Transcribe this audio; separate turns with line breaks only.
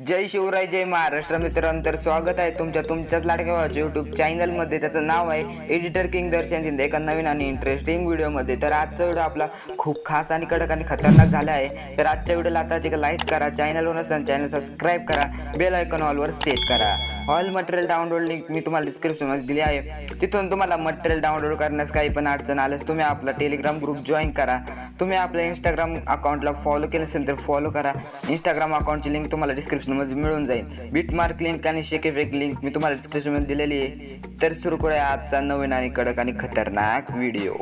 जय शिवराय जय महाराष्ट्र मित्रांनो, तर स्वागत आहे तुमच्याच लाडक्या भावाच्या यूट्यूब चॅनलमध्ये. त्याचं नाव आहे एडिटर किंग दर्शन शिंदे. एका नवीन आणि इंटरेस्टिंग व्हिडिओमध्ये. तर आजचा व्हिडिओ आपला खूप खास आणि कडक आणि खतरनाक झाला आहे. तर आजच्या व्हिडिओला आता लाईक करा, चॅनलवर नसताना चॅनल सबस्क्राईब करा, बेल आयकॉन ऑलवर सेट करा. ऑल मटेरियल डाउनलोड लिंक मी तुम्हाला डिस्क्रिप्शनमध्ये दिली आहे. तिथून तुम्हाला मटेरियल डाउनलोड करण्यास काही पण अडचण आल्यास तुम्ही आपला टेलिग्राम ग्रुप जॉईन करा. तुम्ही आपल्या इंस्टाग्राम अकाउंटला फॉलो केलं असेल तर फॉलो करा. इंस्टाग्राम अकाउंटची लिंक तुम्हाला डिस्क्रिप्शनमध्ये मिळून जाईल. बिटमार्क लिंक आणि शेकेफेक लिंक मी तुम्हाला डिस्क्रिप्शनमध्ये दिलेली आहे. तर सुरू करूया आजचा नवीन आणि कडक आणि खतरनाक व्हिडिओ.